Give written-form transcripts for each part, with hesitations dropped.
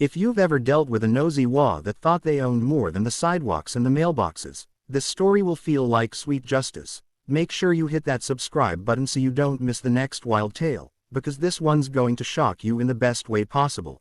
If you've ever dealt with a nosy HOA that thought they owned more than the sidewalks and the mailboxes, this story will feel like sweet justice. Make sure you hit that subscribe button so you don't miss the next wild tale, because this one's going to shock you in the best way possible.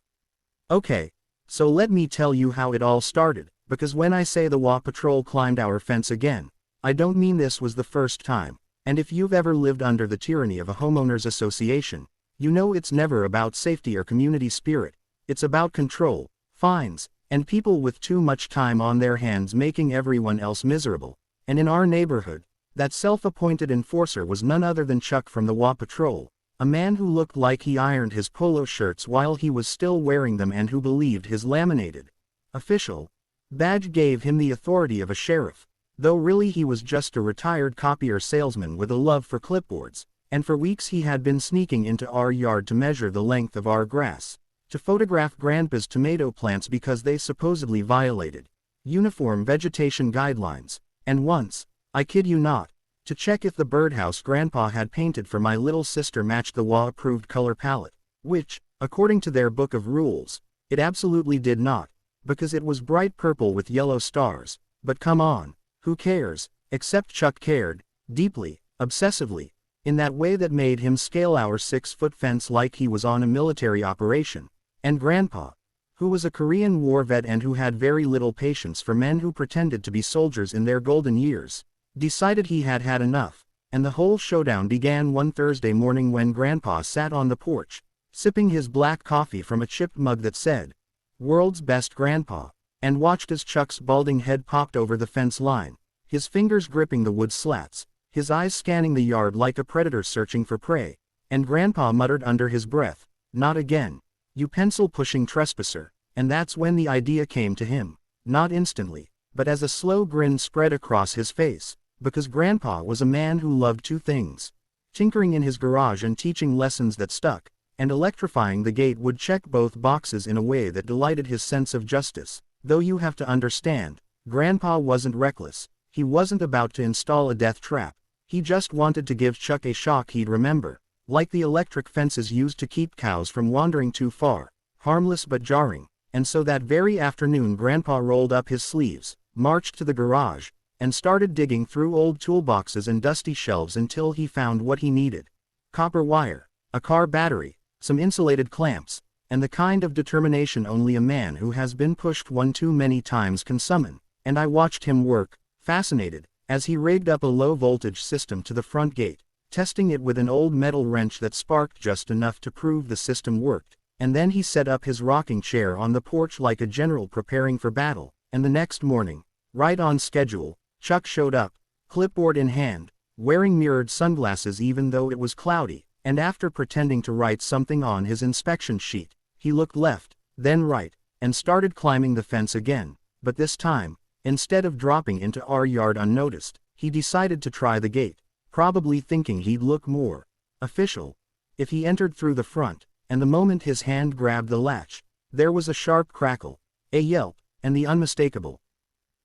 Okay, so let me tell you how it all started, because when I say the HOA patrol climbed our fence again, I don't mean this was the first time, and if you've ever lived under the tyranny of a homeowners association, you know it's never about safety or community spirit. It's about control, fines, and people with too much time on their hands making everyone else miserable. And in our neighborhood, that self-appointed enforcer was none other than Chuck from the HOA Patrol, a man who looked like he ironed his polo shirts while he was still wearing them and who believed his laminated official badge gave him the authority of a sheriff, though really he was just a retired copier salesman with a love for clipboards, and for weeks he had been sneaking into our yard to measure the length of our grass, to photograph Grandpa's tomato plants because they supposedly violated uniform vegetation guidelines, and once, I kid you not, to check if the birdhouse Grandpa had painted for my little sister matched the HOA-approved color palette, which, according to their book of rules, it absolutely did not, because it was bright purple with yellow stars. But come on, who cares? Except Chuck cared, deeply, obsessively, in that way that made him scale our 6-foot fence like he was on a military operation. And Grandpa, who was a Korean War vet and who had very little patience for men who pretended to be soldiers in their golden years, decided he had had enough, and the whole showdown began one Thursday morning when Grandpa sat on the porch, sipping his black coffee from a chipped mug that said, "World's Best Grandpa," and watched as Chuck's balding head popped over the fence line, his fingers gripping the wood slats, his eyes scanning the yard like a predator searching for prey, and Grandpa muttered under his breath, "Not again, you pencil-pushing trespasser," and that's when the idea came to him, not instantly, but as a slow grin spread across his face, because Grandpa was a man who loved two things: tinkering in his garage and teaching lessons that stuck, and electrifying the gate would check both boxes in a way that delighted his sense of justice. Though you have to understand, Grandpa wasn't reckless, he wasn't about to install a death trap, he just wanted to give Chuck a shock he'd remember, like the electric fences used to keep cows from wandering too far, harmless but jarring. And so that very afternoon Grandpa rolled up his sleeves, marched to the garage, and started digging through old toolboxes and dusty shelves until he found what he needed: copper wire, a car battery, some insulated clamps, and the kind of determination only a man who has been pushed one too many times can summon. And I watched him work, fascinated, as he rigged up a low-voltage system to the front gate, testing it with an old metal wrench that sparked just enough to prove the system worked, and then he set up his rocking chair on the porch like a general preparing for battle. And the next morning, right on schedule, Chuck showed up, clipboard in hand, wearing mirrored sunglasses even though it was cloudy, and after pretending to write something on his inspection sheet, he looked left, then right, and started climbing the fence again. But this time, instead of dropping into our yard unnoticed, he decided to try the gate, probably thinking he'd look more official if he entered through the front. And the moment his hand grabbed the latch, there was a sharp crackle, a yelp, and the unmistakable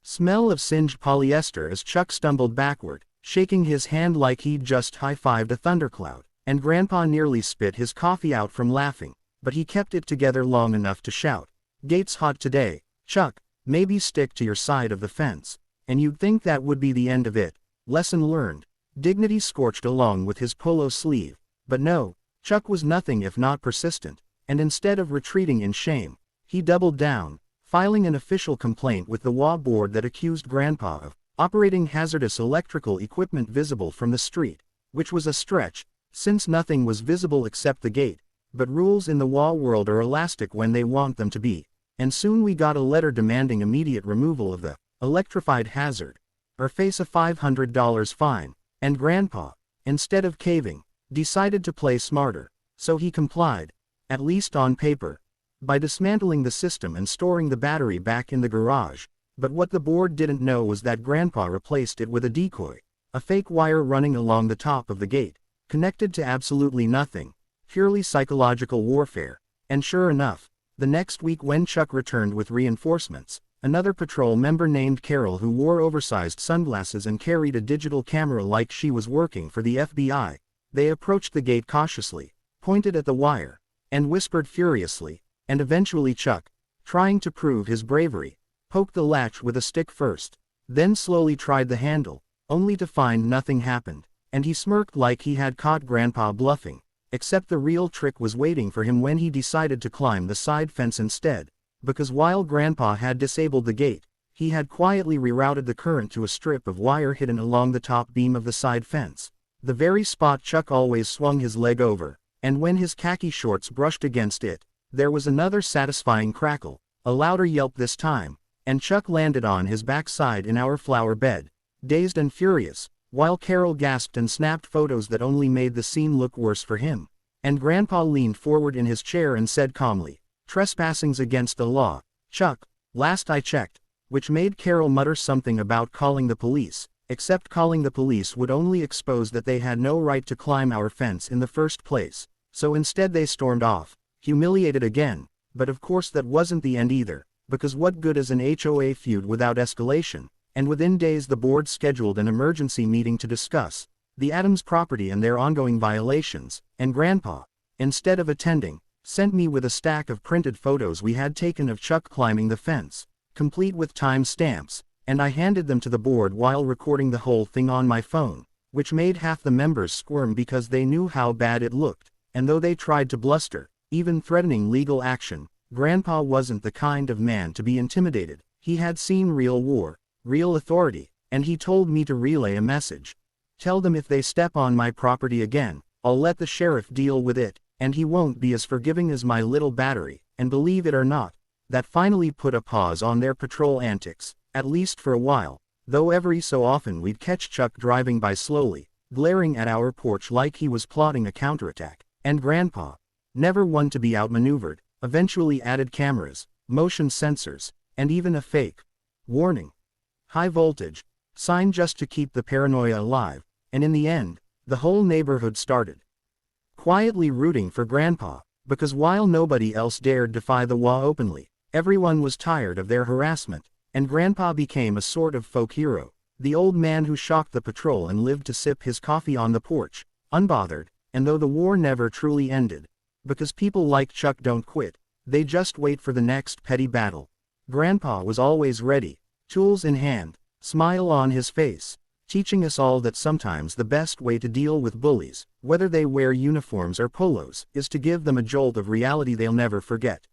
smell of singed polyester as Chuck stumbled backward, shaking his hand like he'd just high-fived a thundercloud. And Grandpa nearly spit his coffee out from laughing, but he kept it together long enough to shout, "Gate's hot today, Chuck, maybe stick to your side of the fence." And you'd think that would be the end of it. Lesson learned. Dignity scorched along with his polo sleeve. But no, Chuck was nothing if not persistent, and instead of retreating in shame, he doubled down, filing an official complaint with the HOA board that accused Grandpa of operating hazardous electrical equipment visible from the street, which was a stretch, since nothing was visible except the gate. But rules in the HOA world are elastic when they want them to be, and soon we got a letter demanding immediate removal of the electrified hazard, or face a $500 fine. And Grandpa, instead of caving, decided to play smarter, so he complied, at least on paper, by dismantling the system and storing the battery back in the garage. But what the board didn't know was that Grandpa replaced it with a decoy, a fake wire running along the top of the gate, connected to absolutely nothing, purely psychological warfare. And sure enough, the next week when Chuck returned with reinforcements, another patrol member named Carol who wore oversized sunglasses and carried a digital camera like she was working for the FBI, they approached the gate cautiously, pointed at the wire, and whispered furiously, and eventually Chuck, trying to prove his bravery, poked the latch with a stick first, then slowly tried the handle, only to find nothing happened, and he smirked like he had caught Grandpa bluffing, except the real trick was waiting for him when he decided to climb the side fence instead, because while Grandpa had disabled the gate, he had quietly rerouted the current to a strip of wire hidden along the top beam of the side fence, the very spot Chuck always swung his leg over, and when his khaki shorts brushed against it, there was another satisfying crackle, a louder yelp this time, and Chuck landed on his backside in our flower bed, dazed and furious, while Carol gasped and snapped photos that only made the scene look worse for him, and Grandpa leaned forward in his chair and said calmly, "Trespassing's against the law, Chuck, last I checked," which made Carol mutter something about calling the police, except calling the police would only expose that they had no right to climb our fence in the first place, so instead they stormed off, humiliated again, but of course that wasn't the end either, because what good is an HOA feud without escalation, and within days the board scheduled an emergency meeting to discuss the Adams property and their ongoing violations, and Grandpa, instead of attending, sent me with a stack of printed photos we had taken of Chuck climbing the fence, complete with time stamps, and I handed them to the board while recording the whole thing on my phone, which made half the members squirm because they knew how bad it looked, and though they tried to bluster, even threatening legal action, Grandpa wasn't the kind of man to be intimidated. He had seen real war, real authority, and he told me to relay a message. Tell them if they step on my property again, I'll let the sheriff deal with it, and he won't be as forgiving as my little battery, and believe it or not, that finally put a pause on their patrol antics, at least for a while, though every so often we'd catch Chuck driving by slowly, glaring at our porch like he was plotting a counterattack, and Grandpa, never one to be outmaneuvered, eventually added cameras, motion sensors, and even a fake warning, high voltage sign just to keep the paranoia alive, and in the end, the whole neighborhood started quietly rooting for Grandpa, because while nobody else dared defy the law openly, everyone was tired of their harassment, and Grandpa became a sort of folk hero, the old man who shocked the patrol and lived to sip his coffee on the porch, unbothered, and though the war never truly ended, because people like Chuck don't quit, they just wait for the next petty battle. Grandpa was always ready, tools in hand, smile on his face, teaching us all that sometimes the best way to deal with bullies, whether they wear uniforms or polos, is to give them a jolt of reality they'll never forget.